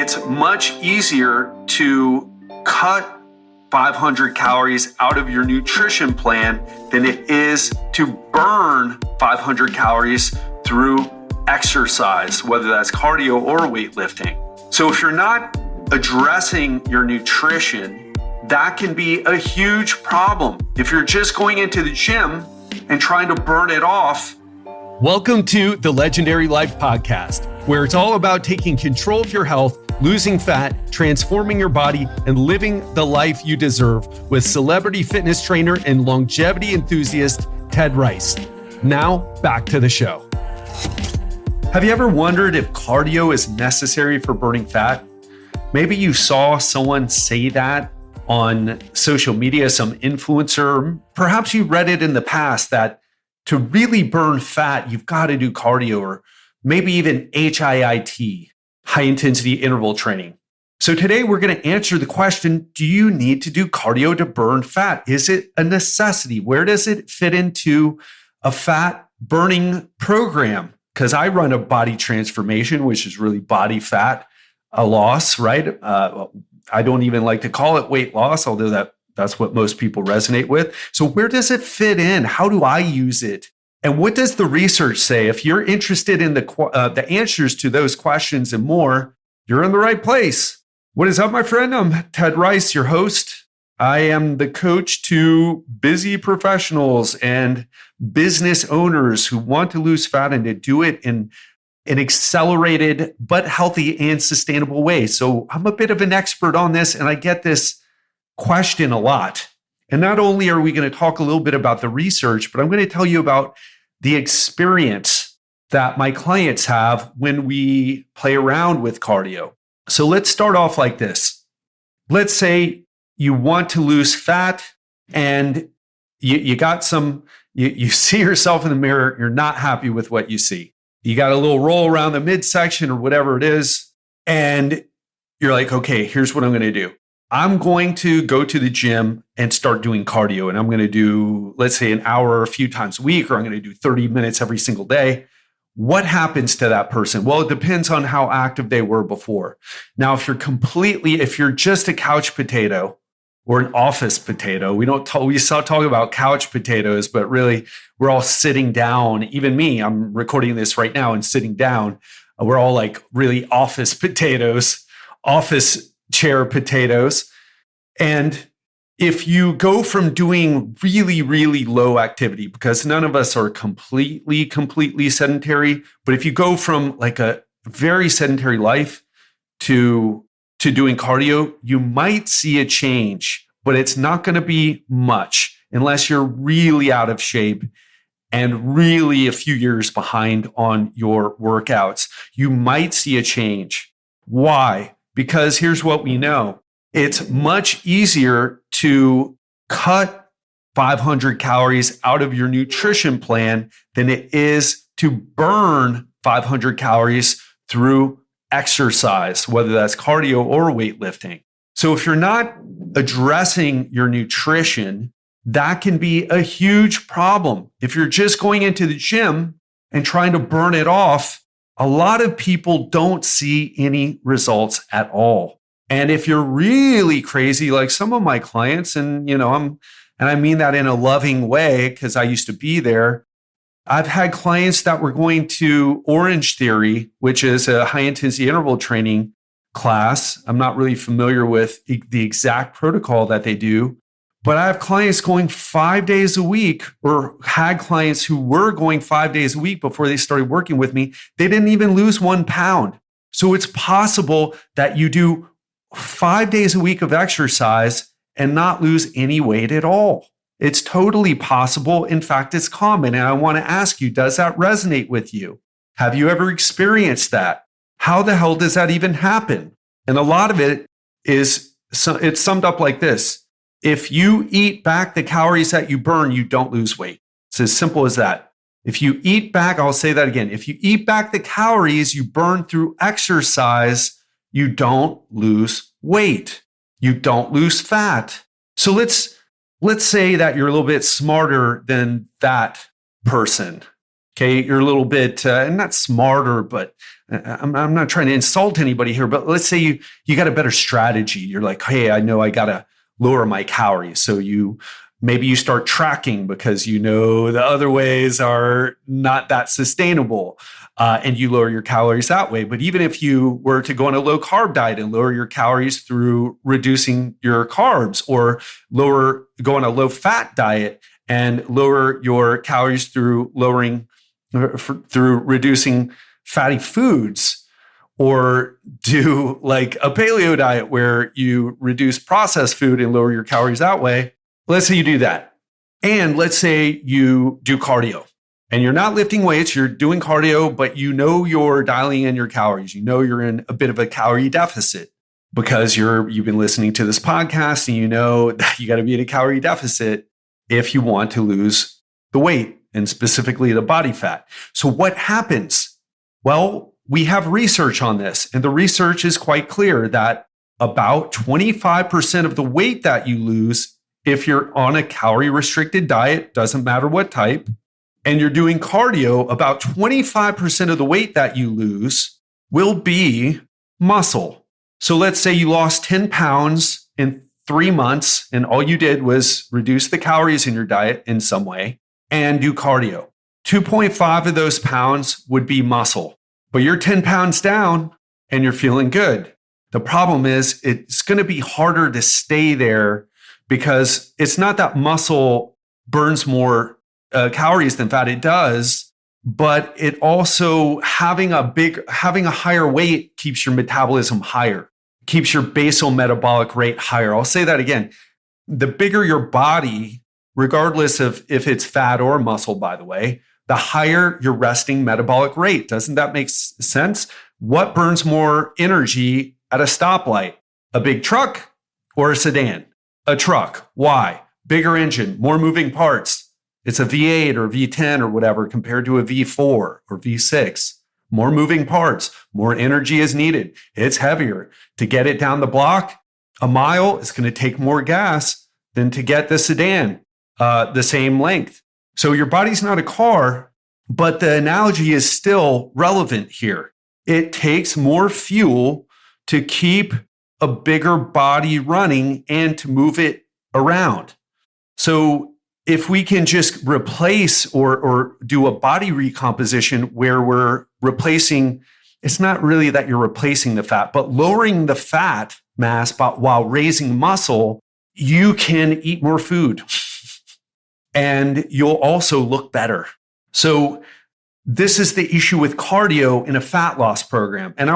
It's much easier to cut 500 calories out of your nutrition plan than it is to burn 500 calories through exercise, whether that's cardio or weightlifting. So if you're not addressing your nutrition, that can be a huge problem. If you're just going into the gym and trying to burn it off. Welcome to the Legendary Life Podcast, where it's all about taking control of your health, losing fat, transforming your body, and living the life you deserve with celebrity fitness trainer and longevity enthusiast, Ted Rice. Now, back to the show. Have you ever wondered if cardio is necessary for burning fat? Maybe you saw someone say that on social media, some influencer. Perhaps you read it in the past that to really burn fat, you've got to do cardio or maybe even HIIT, high intensity interval training. So today we're going to answer the question, do you need to do cardio to burn fat? Is it a necessity? Where does it fit into a fat burning program? Because I run a body transformation, which is really body fat loss, right? I don't even like to call it weight loss, although that's what most people resonate with. So where does it fit in? How do I use it? And what does the research say? If you're interested in the answers to those questions and more, you're in the right place. What is up, my friend? I'm Ted Rice, your host. I am the coach to busy professionals and business owners who want to lose fat and to do it in an accelerated but healthy and sustainable way. So I'm a bit of an expert on this, and I get this question a lot. And not only are we going to talk a little bit about the research, but I'm going to tell you about the experience that my clients have when we play around with cardio. So let's start off like this. Let's say you want to lose fat and you see yourself in the mirror, you're not happy with what you see. You got a little roll around the midsection or whatever it is, and you're like, okay, here's what I'm going to do. I'm going to go to the gym and start doing cardio. And I'm going to do, let's say, an hour a few times a week, or I'm going to do 30 minutes every single day. What happens to that person? Well, it depends on how active they were before. Now, if you're just a couch potato or an office potato, we talk about couch potatoes, but really we're all sitting down. Even me, I'm recording this right now and sitting down. We're all like really office potatoes, office chair potatoes. And if you go from doing really, really low activity, because none of us are completely sedentary, but if you go from like a very sedentary life to doing cardio, you might see a change, but it's not going to be much unless you're really out of shape and really a few years behind on your workouts. You might see a change. Why? Because here's what we know. It's much easier to cut 500 calories out of your nutrition plan than it is to burn 500 calories through exercise, whether that's cardio or weightlifting. So if you're not addressing your nutrition, that can be a huge problem. If you're just going into the gym and trying to burn it off, a lot of people don't see any results at all. And if you're really crazy, like some of my clients, and I mean that in a loving way because I used to be there. I've had clients that were going to Orange Theory, which is a high intensity interval training class. I'm not really familiar with the exact protocol that they do, but I have clients going 5 days a week, or had clients who were going 5 days a week before they started working with me. They didn't even lose 1 pound. So it's possible that you do 5 days a week of exercise and not lose any weight at all. It's totally possible. In fact, it's common. And I want to ask you, does that resonate with you? Have you ever experienced that? How the hell does that even happen? And a lot of it is, it's summed up like this. If you eat back the calories that you burn, you don't lose weight. It's as simple as that. If you eat back, I'll say that again. If you eat back the calories you burn through exercise, you don't lose weight. You don't lose fat. So let's say that you're a little bit smarter than that person. Okay, you're a little bit, not smarter, but I'm not trying to insult anybody here, but let's say you got a better strategy. You're like, hey, I know I got to lower my calories. So maybe you start tracking because you know the other ways are not that sustainable, and you lower your calories that way. But even if you were to go on a low carb diet and lower your calories through reducing your carbs, or go on a low fat diet and lower your calories through reducing fatty foods, or do like a paleo diet where you reduce processed food and lower your calories that way. Let's say you do that. And let's say you do cardio and you're not lifting weights, you're doing cardio, but you know you're dialing in your calories. You know you're in a bit of a calorie deficit because you've been listening to this podcast, and you know that you got to be in a calorie deficit if you want to lose the weight, and specifically the body fat. So what happens? Well, we have research on this, and the research is quite clear that about 25% of the weight that you lose, if you're on a calorie restricted diet, doesn't matter what type, and you're doing cardio, about 25% of the weight that you lose will be muscle. So let's say you lost 10 pounds in 3 months, and all you did was reduce the calories in your diet in some way and do cardio. 2.5 of those pounds would be muscle, but you're 10 pounds down and you're feeling good. The problem is it's going to be harder to stay there, because it's not that muscle burns more calories than fat. It does, but it also having a higher weight keeps your metabolism higher, keeps your basal metabolic rate higher. I'll say that again. The bigger your body, regardless of if it's fat or muscle, by the way, the higher your resting metabolic rate. Doesn't that make sense? What burns more energy at a stoplight? A big truck or a sedan? A truck. Why? Bigger engine, more moving parts. It's a V8 or V10 or whatever compared to a V4 or V6. More moving parts, more energy is needed. It's heavier. To get it down the block, a mile, it's going to take more gas than to get the sedan the same length. So your body's not a car, but the analogy is still relevant here. It takes more fuel to keep a bigger body running and to move it around. So if we can just replace or do a body recomposition where we're replacing, it's not really that you're replacing the fat, but lowering the fat mass while raising muscle, you can eat more food and you'll also look better. So this is the issue with cardio in a fat loss program. And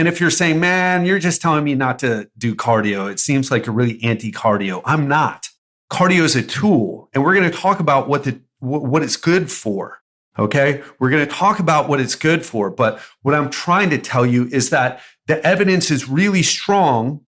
if you're saying, man, you're just telling me not to do cardio, it seems like you're really anti-cardio. I'm not. Cardio is a tool, and we're going to talk about what it's good for. Okay, we're going to talk about what it's good for. But what I'm trying to tell you is that the evidence is really strong,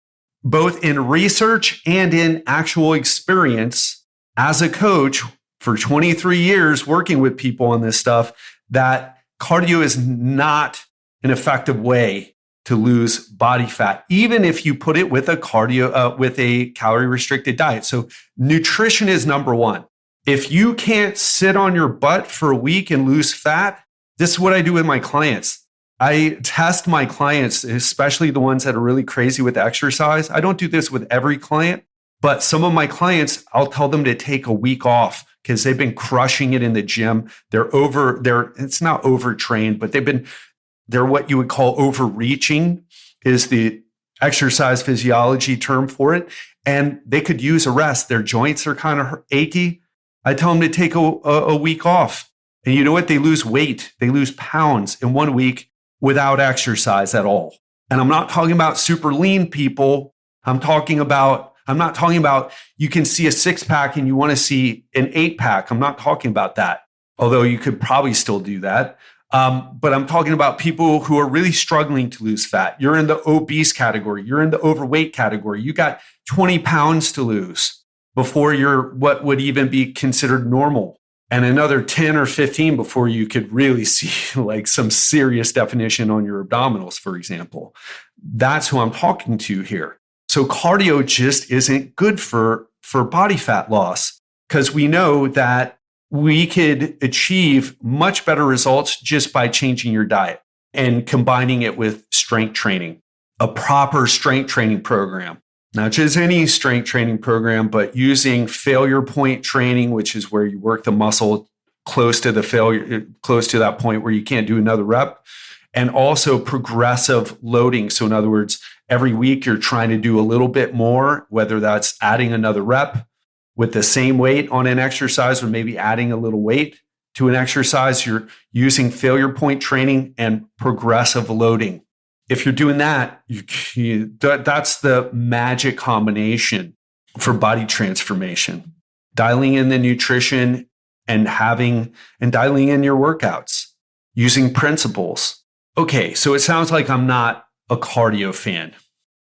both in research and in actual experience as a coach for 23 years working with people on this stuff, that cardio is not an effective way to lose body fat, even if you put it with a calorie restricted diet. So nutrition is number one. If you can't sit on your butt for a week and lose fat, this is what I do with my clients. I test my clients, especially the ones that are really crazy with exercise. I don't do this with every client, but some of my clients, I'll tell them to take a week off because they've been crushing it in the gym. It's not overtrained, but they're what you would call overreaching, is the exercise physiology term for it. And they could use a rest. Their joints are kind of achy. I tell them to take a week off. And you know what? They lose weight. They lose pounds in 1 week without exercise at all. And I'm not talking about super lean people. I'm not talking about you can see a 6-pack and you want to see an 8-pack. I'm not talking about that, although you could probably still do that. But I'm talking about people who are really struggling to lose fat. You're in the obese category. You're in the overweight category. You got 20 pounds to lose before you're what would even be considered normal, and another 10 or 15 before you could really see like some serious definition on your abdominals, for example. That's who I'm talking to here. So cardio just isn't good for body fat loss, because we know that we could achieve much better results just by changing your diet. and combining it with strength training, a proper strength training program. Not just any strength training program, but using failure point training, which is where you work the muscle close to that point where you can't do another rep, and also progressive loading. So in other words, every week you're trying to do a little bit more, whether that's adding another rep with the same weight on an exercise, or maybe adding a little weight to an exercise. You're using failure point training and progressive loading. If you're doing that, that's the magic combination for body transformation. Dialing in the nutrition and dialing in your workouts, using principles. Okay, so it sounds like I'm not a cardio fan.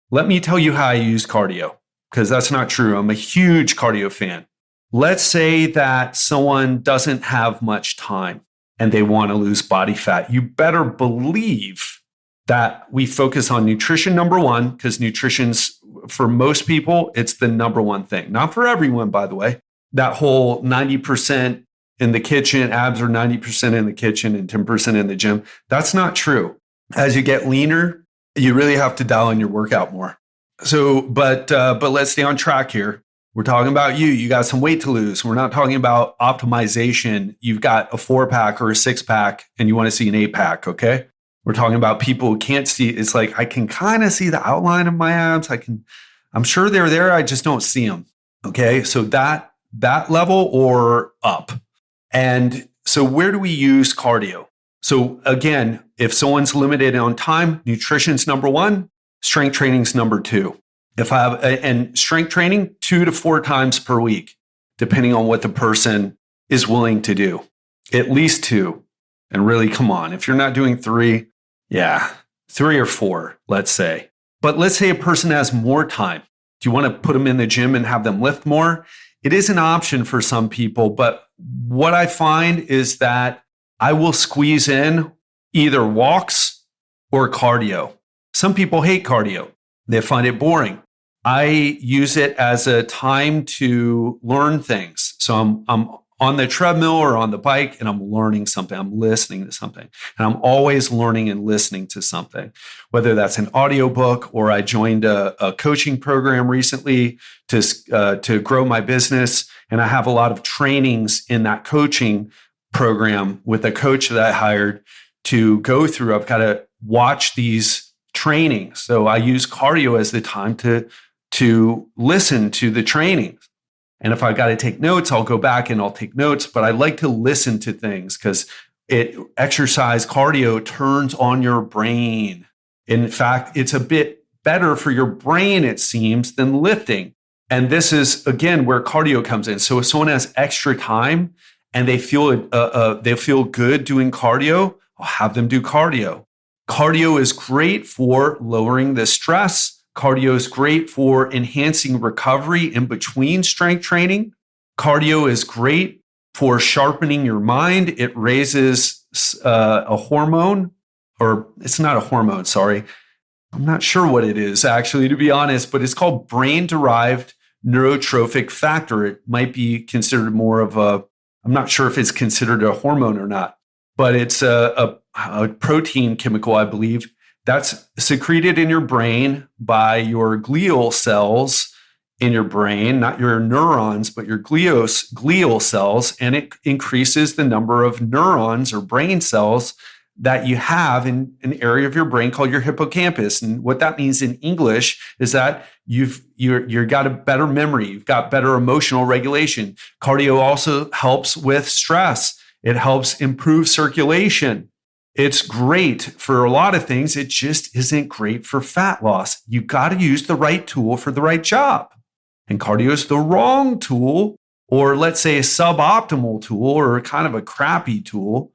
Let me tell you how I use cardio, because that's not true. I'm a huge cardio fan. Let's say that someone doesn't have much time and they want to lose body fat. You better believe that we focus on nutrition, number one, because nutrition's, for most people, it's the number one thing. Not for everyone, by the way. That whole 90% in the kitchen, abs are 90% in the kitchen and 10% in the gym. That's not true. As you get leaner, you really have to dial in your workout more. So, but let's stay on track here. We're talking about you. You got some weight to lose. We're not talking about optimization. You've got a 4-pack or a 6-pack and you want to see an 8-pack, okay? We're talking about people who can't see. It's like, I can kind of see the outline of my abs. I'm sure they're there. I just don't see them. Okay. So that level or up. And so where do we use cardio? So again, if someone's limited on time, nutrition's number one, strength training's number two. And strength training 2 to 4 times per week, depending on what the person is willing to do, at least 2. And really, come on, if you're not doing 3, 3 or 4, let's say. But let's say a person has more time. Do you want to put them in the gym and have them lift more? It is an option for some people, but what I find is that I will squeeze in either walks or cardio. Some people hate cardio. They find it boring. I use it as a time to learn things. So I'm on the treadmill or on the bike and I'm learning something. I'm listening to something. And I'm always learning and listening to something, whether that's an audiobook or I joined a coaching program recently to grow my business. And I have a lot of trainings in that coaching program with a coach that I hired to go through. I've got to watch these trainings. So I use cardio as the time to listen to the trainings. And if I got to take notes, I'll go back and I'll take notes. But I like to listen to things because exercise cardio turns on your brain. In fact, it's a bit better for your brain, it seems, than lifting. And this is, again, where cardio comes in. So if someone has extra time and they feel good doing cardio, I'll have them do cardio. Cardio is great for lowering the stress. Cardio is great for enhancing recovery in between strength training. Cardio is great for sharpening your mind. It raises a hormone, or it's not a hormone, sorry. I'm not sure what it is, actually, to be honest, but it's called brain-derived neurotrophic factor. It might be considered more of I'm not sure if it's considered a hormone or not, but it's a protein chemical, I believe, that's secreted in your brain by your glial cells in your brain, not your neurons, but your glial cells. And it increases the number of neurons or brain cells that you have in an area of your brain called your hippocampus. And what that means in English is that you've got a better memory, you've got better emotional regulation. Cardio also helps with stress. It helps improve circulation. It's great for a lot of things. It just isn't great for fat loss. You got to use the right tool for the right job. And cardio is the wrong tool, or let's say a suboptimal tool or kind of a crappy tool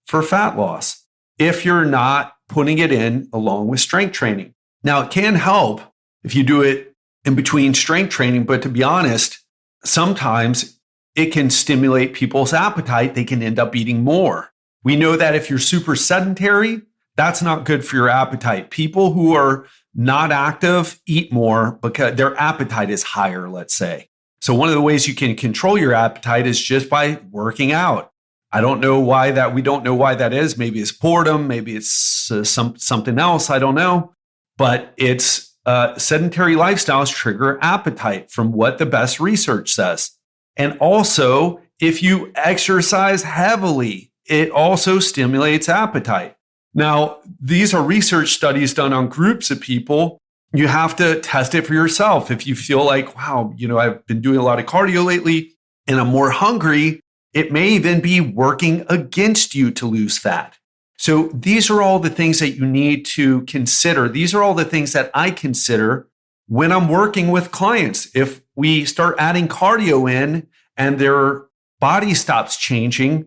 for fat loss if you're not putting it in along with strength training. Now, it can help if you do it in between strength training, but to be honest, sometimes it can stimulate people's appetite. They can end up eating more. We know that if you're super sedentary, that's not good for your appetite. People who are not active eat more because their appetite is higher, let's say. So one of the ways you can control your appetite is just by working out. We don't know why that is. Maybe it's boredom, maybe it's something else, I don't know. But it's sedentary lifestyles trigger appetite from what the best research says. And also, if you exercise heavily, it also stimulates appetite. Now, these are research studies done on groups of people. You have to test it for yourself. If you feel like, wow, I've been doing a lot of cardio lately and I'm more hungry, it may even be working against you to lose fat. So these are all the things that you need to consider. These are all the things that I consider when I'm working with clients. If we start adding cardio in and their body stops changing,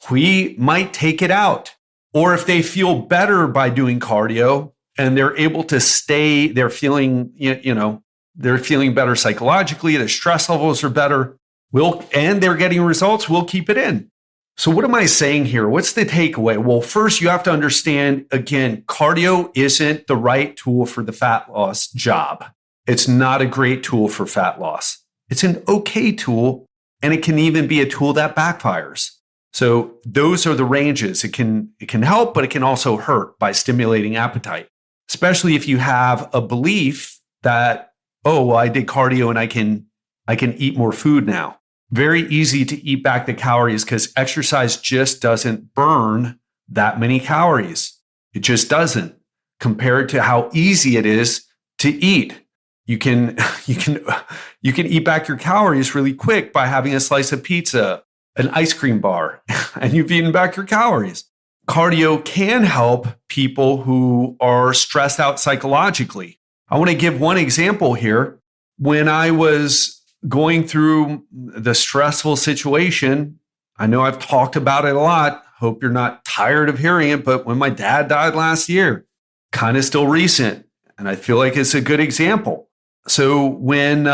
we might take it out. Or if they feel better by doing cardio and they're able to stay, they're feeling, they're feeling better psychologically, their stress levels are better, and they're getting results, we'll keep it in. So what am I saying here? What's the takeaway? Well, first you have to understand, again, cardio isn't the right tool for the fat loss job. It's not a great tool for fat loss. It's an okay tool, and it can even be a tool that backfires. So those are the ranges. It can help, but it can also hurt by stimulating appetite, especially if you have a belief that, oh, well, I did cardio and I can eat more food now. Very easy to eat back the calories because exercise just doesn't burn that many calories. It just doesn't, compared to how easy it is to eat. You can eat back your calories really quick by having a slice of pizza, an ice cream bar, and you've eaten back your calories. Cardio can help people who are stressed out psychologically. I want to give one example here. When I was going through the stressful situation, I know I've talked about it a lot. Hope you're not tired of hearing it, but when my dad died last year, kind of still recent, and I feel like it's a good example. So when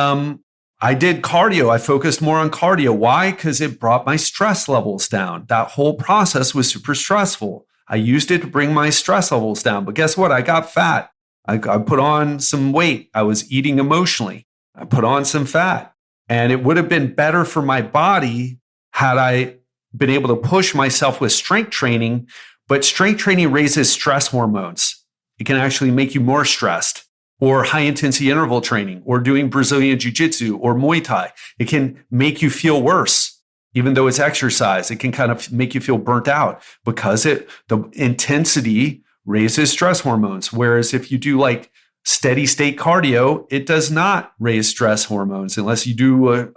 I did cardio, I focused more on cardio. Why? Because it brought my stress levels down. That whole process was super stressful. I used it to bring my stress levels down. But guess what? I got fat. I put on some weight. I was eating emotionally. I put on some fat. And it would have been better for my body had I been able to push myself with strength training. But strength training raises stress hormones. It can actually make you more stressed. Or high intensity interval training, or doing Brazilian jiu-jitsu or Muay Thai. It can make you feel worse, even though it's exercise. It can kind of make you feel burnt out because the intensity raises stress hormones. Whereas if you do like steady state cardio, it does not raise stress hormones unless you do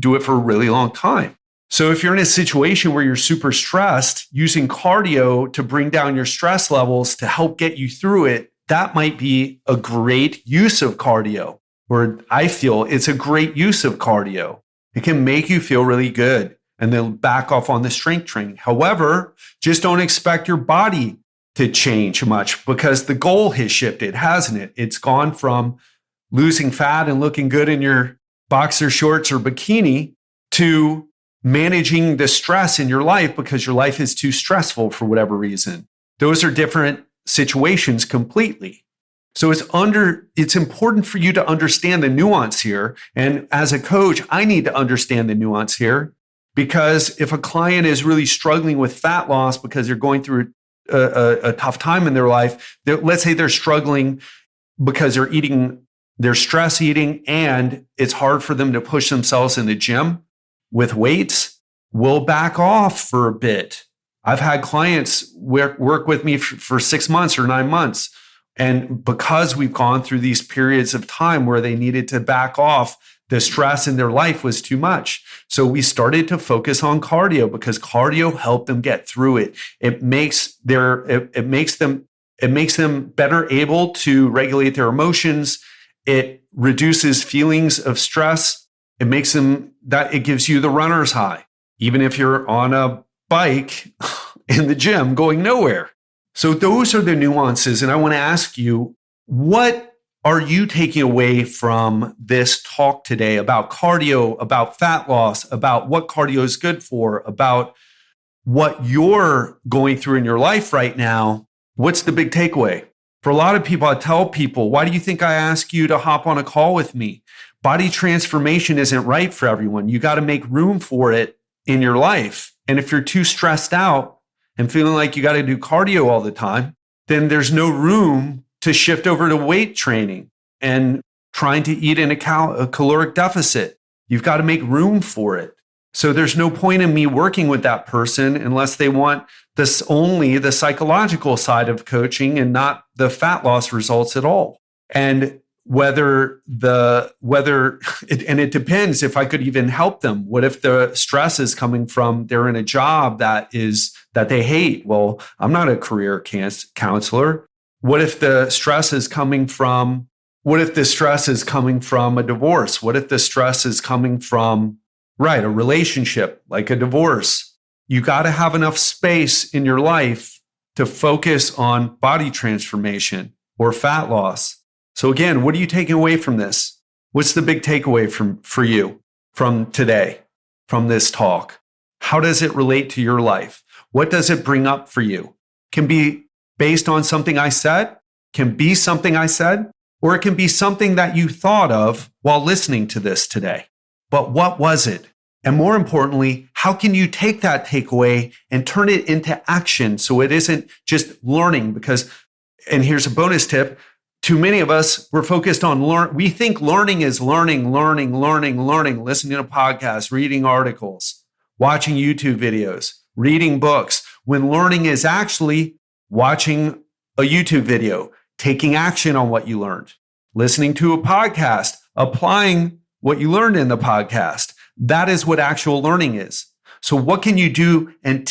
do it for a really long time. So if you're in a situation where you're super stressed, using cardio to bring down your stress levels to help get you through it, that might be a great use of cardio, or I feel it's a great use of cardio. It can make you feel really good and then back off on the strength training. However, just don't expect your body to change much because the goal has shifted, hasn't it? It's gone from losing fat and looking good in your boxer shorts or bikini to managing the stress in your life because your life is too stressful for whatever reason. Those are different situations completely. So it's important for you to understand the nuance here. And as a coach, I need to understand the nuance here because if a client is really struggling with fat loss because they're going through a tough time in their life, let's say they're struggling because they're stress eating and it's hard for them to push themselves in the gym with weights, we'll back off for a bit. I've had clients work with me for 6 months or 9 months. And because we've gone through these periods of time where they needed to back off, the stress in their life was too much. So we started to focus on cardio because cardio helped them get through it. It makes them better able to regulate their emotions. It reduces feelings of stress. It gives you the runner's high, even if you're on a bike in the gym going nowhere. So those are the nuances. And I want to ask you, what are you taking away from this talk today about cardio, about fat loss, about what cardio is good for, about what you're going through in your life right now? What's the big takeaway? For a lot of people, I tell people, why do you think I ask you to hop on a call with me? Body transformation isn't right for everyone. You got to make room for it in your life. And if you're too stressed out, and feeling like you got to do cardio all the time, then there's no room to shift over to weight training and trying to eat in a caloric deficit. You've got to make room for it. So there's no point in me working with that person unless they want this only the psychological side of coaching and not the fat loss results at all. And it depends if I could even help them. What if the stress is coming from they're in a job that they hate? Well, I'm not a career counselor. What if the stress is coming from a divorce? What if the stress is coming from a relationship like a divorce? You got to have enough space in your life to focus on body transformation or fat loss. So again, what are you taking away from this? What's the big takeaway for you from today, from this talk? How does it relate to your life? What does it bring up for you? Can be based on something I said, or it can be something that you thought of while listening to this today. But what was it? And more importantly, how can you take that takeaway and turn it into action so it isn't just learning? Because, and here's a bonus tip, too many of us, we're focused on we think learning is learning, listening to podcasts, reading articles, watching YouTube videos, reading books, when learning is actually watching a YouTube video, taking action on what you learned, listening to a podcast, applying what you learned in the podcast. That is what actual learning is. So what can you do and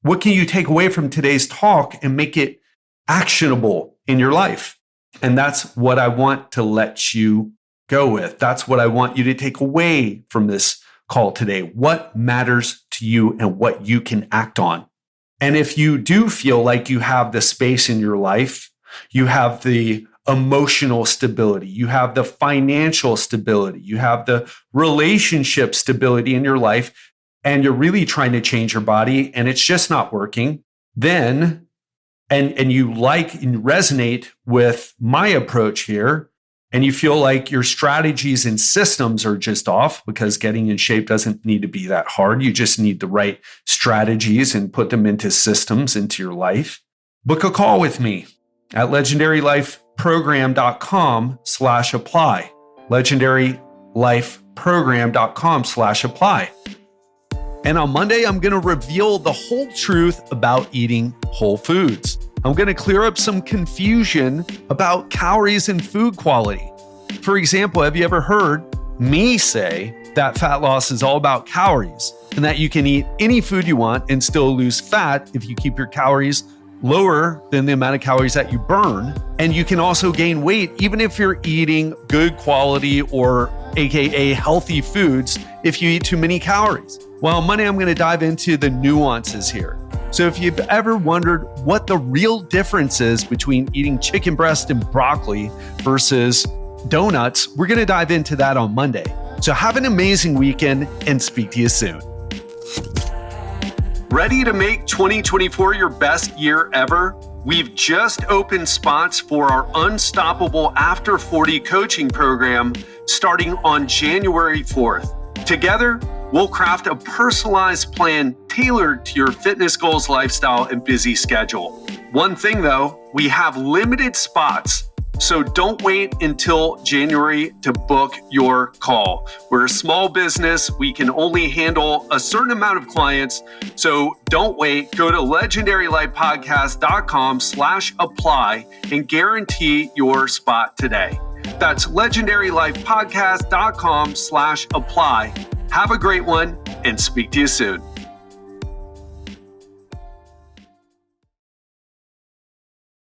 what can you take away from today's talk and make it actionable in your life? And that's what I want to let you go with. That's what I want you to take away from this call today. What matters to you and what you can act on. And if you do feel like you have the space in your life, you have the emotional stability, you have the financial stability, you have the relationship stability in your life, and you're really trying to change your body and it's just not working, then and you resonate with my approach here, and you feel like your strategies and systems are just off, because getting in shape doesn't need to be that hard. You just need the right strategies and put them into systems into your life. Book a call with me at legendarylifeprogram.com/apply. legendarylifeprogram.com/apply. And on Monday, I'm going to reveal the whole truth about eating whole foods. I'm going to clear up some confusion about calories and food quality. For example, have you ever heard me say that fat loss is all about calories and that you can eat any food you want and still lose fat if you keep your calories lower than the amount of calories that you burn? And you can also gain weight even if you're eating good quality or AKA healthy foods if you eat too many calories. Well, on Monday, I'm going to dive into the nuances here. So if you've ever wondered what the real difference is between eating chicken breast and broccoli versus donuts, we're going to dive into that on Monday. So have an amazing weekend and speak to you soon. Ready to make 2024 your best year ever? We've just opened spots for our Unstoppable After 40 coaching program starting on January 4th. Together, we'll craft a personalized plan tailored to your fitness goals, lifestyle, and busy schedule. One thing though, we have limited spots, so don't wait until January to book your call. We're a small business. We can only handle a certain amount of clients, so don't wait. Go to legendarylifepodcast.com/apply and guarantee your spot today. That's legendarylifepodcast.com/apply. Have a great one and speak to you soon.